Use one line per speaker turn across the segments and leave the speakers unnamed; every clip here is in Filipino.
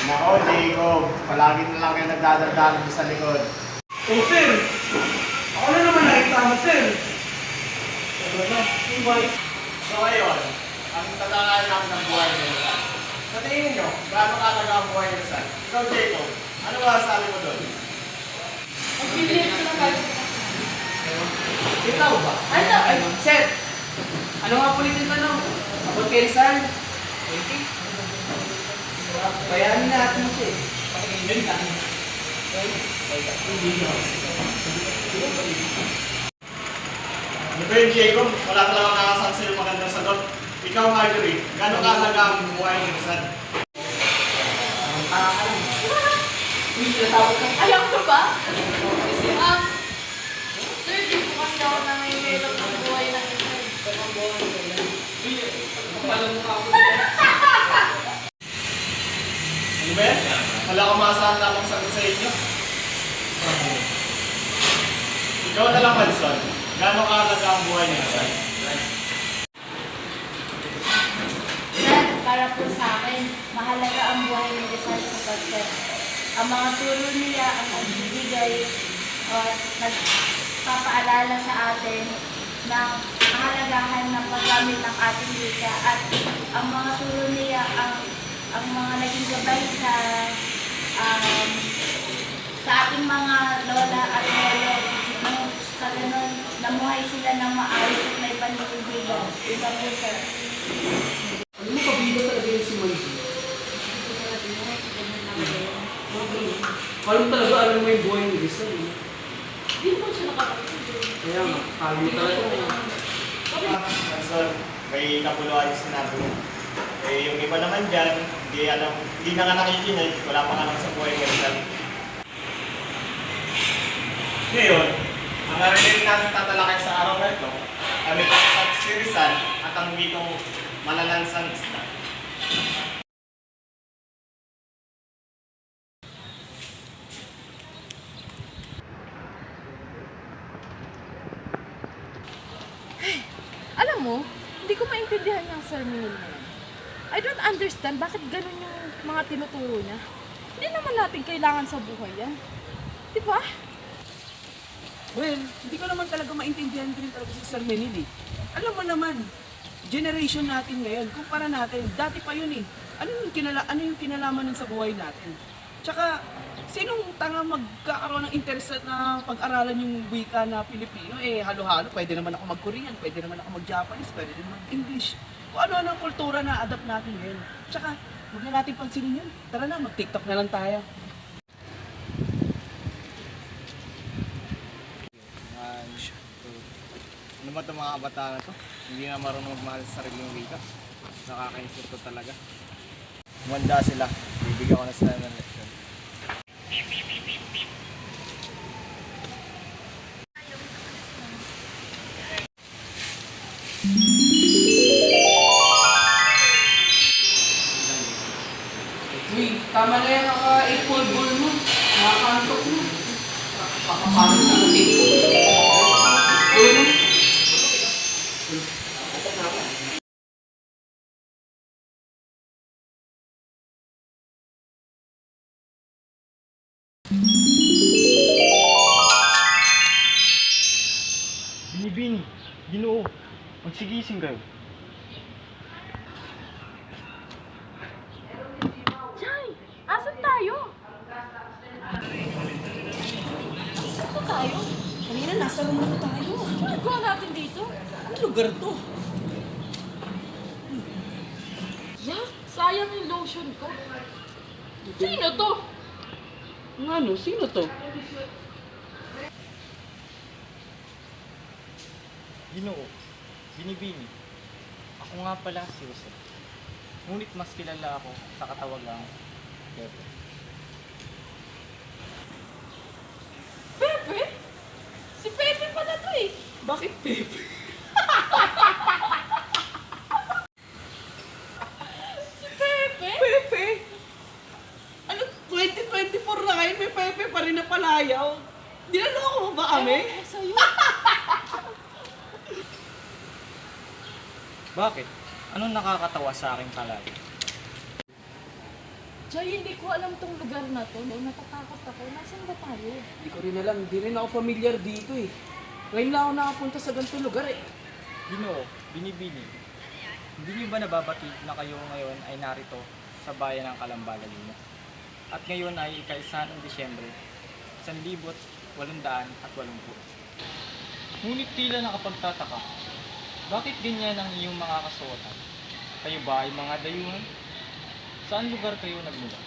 Nako, Jacob. Palagi na lang kayo nagdadagdagan sa likod.
Oh, sir! Ako na naman nakita mo, sir!
Ano na? So ngayon, ang tatangalan namin ng buhay ni Rizal. Sa tingin nyo, gaano kalaga ang buhay ni Rizal? Ikaw, Jacob, ano ba sabi mo doon?
Ang bilis na kayo.
Ikaw ba?
Ay, sir! Ano nga po ulit yung tanong? Abot kay Rizal? 20? Bayanin na natin mo siya eh. Pakinggan lang.
Ano ba yun, Jacob? Wala talaga nakasal sa'yo magandang sagot. Ikaw, Marjorie, gaano kalaga ang buhay ni Rizal?
Uy, natawag ka.
Alam ko ba? Sir, di po kasi ako nangyayelap ng buhay ng isa.
Paano mo ako?
Ano ba yan? Wala akong maasahan lamang sagot sa inyo. Ikaw na lang, Manson. Gaano kalaga ang buhay ni Rizal?
Sir, para po sa akin, mahalaga ang buhay ni Rizal sapagkat ang mga turo niya ang nagbibigay o nagpapaalala sa atin ng kahalagahan ng paggamit ng ating wika at ang mga turo niya ang mga naging gabay sa ating mga lola at lolo nang sa ganun namuhay sila ng maayos at may paninibigan. Iba po, sir.
Ano mo pabilo talaga yung si Moisés? Alam talaga, alam mo yung buhay ni Rizal eh.
Hindi po siya nakapagod.
Kaya nga, kami talaga eh.
Manson, may kapuluhan yung sinabi mo. Eh, yung iba naman dyan, hindi na nga nakikinig, wala pa nga naman sa buhay ni Rizal. Ngayon, ang narinig natin tatalakay sa araw na ito, kami kasag si Rizal at ang wikong malalansang isda.
Alam mo, hindi ko maintindihan yung sermon na yan. I don't understand bakit ganun yung mga tinuturo niya. Hindi naman natin kailangan sa buhay yan. Di ba?
Well, hindi ko naman talaga maintindihan ko rin talaga si Sir Menil eh. Alam mo naman, generation natin ngayon, kumpara natin, dati pa yun eh. Ano yung kinalaman nun sa buhay natin? Tsaka, sinong tanga magkakaroon ng interest na pag-aralan yung wika na Pilipino? Eh, halo-halo, pwede naman ako mag-Korean, pwede naman ako mag-Japanese, pwede naman mag-English. Kung ano-ano ang kultura na adapt natin ngayon. Tsaka, huwag na natin pansinin yun. Tara na, mag-TikTok na lang tayo.
Ano ba itong mga kabataan na to? Hindi na marunong magmahal sa sariling wika. Nakakainsulto talaga. Umanda sila. Bibigyan ko na sila ng leksyon.
Uy, tama na yan, naka-equal mo. Nakakantok mo. Pakapagod na natin. Uy mo.
Binibini, Ginoo, magsigising kayo.
Jai! Asan tayo? Saan tayo?
Kanina, nasa room na tayo.
Ano ginagawa natin dito?
Anong lugar to?
Yak, sayang yung lotion ko. Sino to?
Ano? Sino to?
Ginoo, Binibini, ako nga pala si Jose. Ngunit mas kilala ako sa katawagang Pepe.
Pepe? Si Pepe pala to eh.
Bakit Pepe?
Si Pepe?
Pepe? Ano, 2024 na ngayon, may Pepe pa rin na palayaw. Dinaloko mo ba kami?
Ewan ko sa'yo.
Bakit? Anong nakakatawa sa aking palagi?
Jay, hindi ko alam tong lugar na to. No? Natatakot ako. Nasaan ba tayo?
Hindi ko rin alam, hindi rin ako familiar dito eh. Ngayon lang ako nakapunta sa ganitong lugar eh.
Ginoo, Binibini, hindi niyo ba nababati na kayo ngayon ay narito sa bayan ng Kalambalan ninyo? At ngayon ay ika-1 ng Disyembre, 1880. Ngunit tila nakapagtataka, bakit ganyan ang iyong mga kasuotan? Kayo ba ay mga dayuhan? Saan lugar kayo nagmula?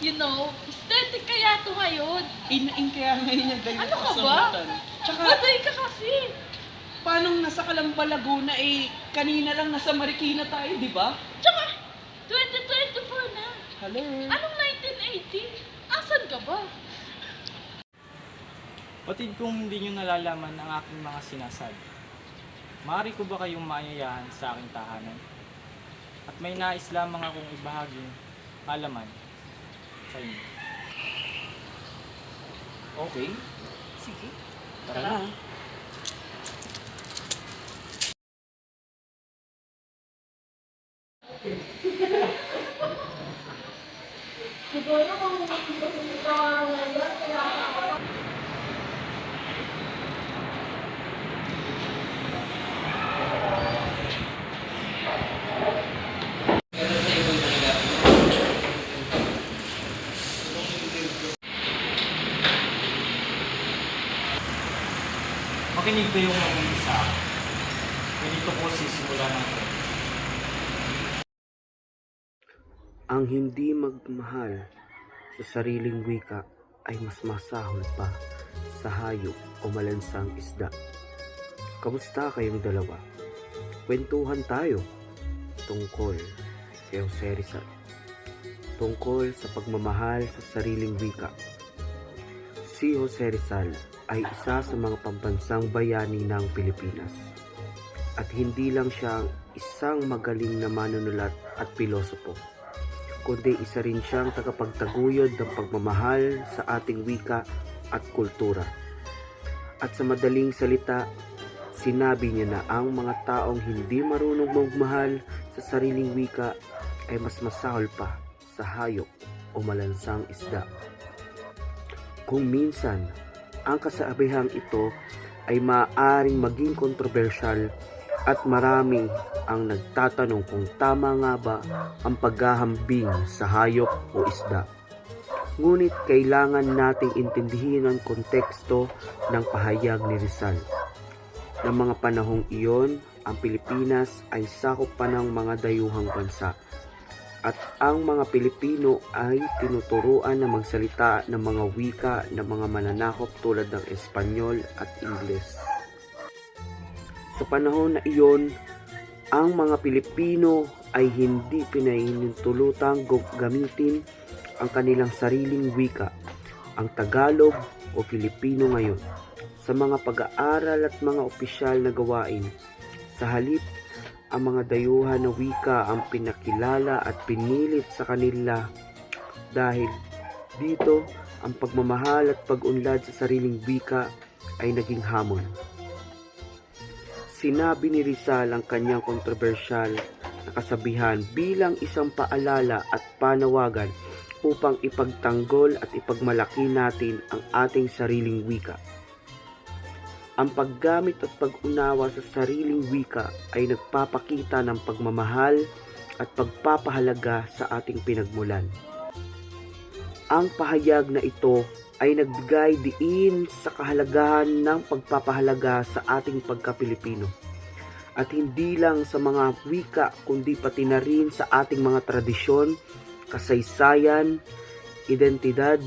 You know, aesthetic kaya to ngayon.
In kaya ngayon yung ganyan
Ano ka ba?
Tsaka,
Patay ka kasi.
paano nasa Calamba, Laguna eh, kanina lang nasa Marikina tayo, di ba?
Tsaka, 2024 na.
Hello?
Anong 1980? Asan ka ba?
Batid kung hindi niyo nalalaman ang aking mga sinasabi, maaari ko ba kayong maayayahan sa aking tahanan? At may nais lamang akong ibahaging alaman sa inyo.
Okay. Sige.
Tara
Tara.
na.
Siguro kung ito ang ngayon,
Makinig kayong mabuti sa akin. Ganito po sisimula ng ko.
Ang hindi magmahal sa sariling wika ay mas masahol pa sa hayop o malansang isda. Kamusta kayong dalawa? Kwentuhan tayo tungkol kay Jose Rizal. Tungkol sa pagmamahal sa sariling wika. Si Jose Rizal ay isa sa mga pambansang bayani ng Pilipinas. At hindi lang siya isang magaling na manunulat at pilosopo, kundi isa rin siyang tagapagtaguyod ng pagmamahal sa ating wika at kultura. At sa madaling salita, sinabi niya na ang mga taong hindi marunong magmahal sa sariling wika ay mas masahol pa sa hayop o malansang isda. Kung minsan, ang kasabihang ito ay maaaring maging kontrobersyal at marami ang nagtatanong kung tama nga ba ang paghahambing sa hayop o isda. Ngunit kailangan nating intindihin ang konteksto ng pahayag ni Rizal. Ng mga panahong iyon, ang Pilipinas ay sakop pa ng mga dayuhang bansa. At ang mga Pilipino ay tinuturuan na magsalita ng mga wika ng mga mananakop tulad ng Espanyol at Ingles. Sa panahon na iyon, ang mga Pilipino ay hindi pinahintulutang gamitin ang kanilang sariling wika, ang Tagalog o Filipino ngayon, sa mga pag-aaral at mga opisyal na gawain. Sa halip, ang mga dayuhan na wika ang pinakilala at pinilit sa kanila dahil dito ang pagmamahal at pag-unlad sa sariling wika ay naging hamon. Sinabi ni Rizal ang kanyang kontrobersyal na kasabihan bilang isang paalala at panawagan upang ipagtanggol at ipagmalaki natin ang ating sariling wika. Ang paggamit at pag-unawa sa sariling wika ay nagpapakita ng pagmamahal at pagpapahalaga sa ating pinagmulan. Ang pahayag na ito ay nagbigay diin sa kahalagahan ng pagpapahalaga sa ating pagka-Pilipino. At hindi lang sa mga wika kundi pati na rin sa ating mga tradisyon, kasaysayan, identidad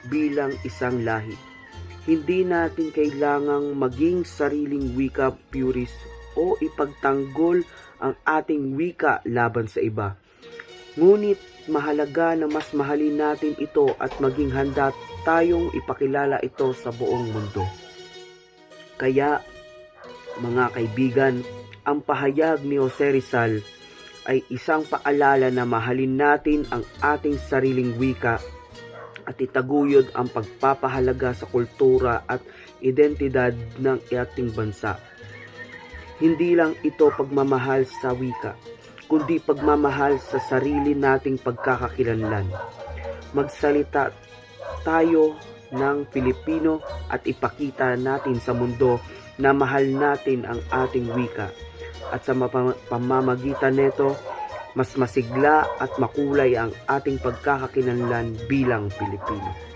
bilang isang lahi. Hindi natin kailangang maging sariling wika purist o ipagtanggol ang ating wika laban sa iba. Ngunit mahalaga na mas mahalin natin ito at maging handa tayong ipakilala ito sa buong mundo. Kaya, mga kaibigan, ang pahayag ni Jose Rizal ay isang paalala na mahalin natin ang ating sariling wika at itaguyod ang pagpapahalaga sa kultura at identidad ng ating bansa. Hindi lang ito pagmamahal sa wika, kundi pagmamahal sa sarili nating pagkakakilanlan. Magsalita tayo ng Pilipino at ipakita natin sa mundo na mahal natin ang ating wika. At sa pamamagitan nito, mas masigla at makulay ang ating pagkakakilanlan bilang Pilipino.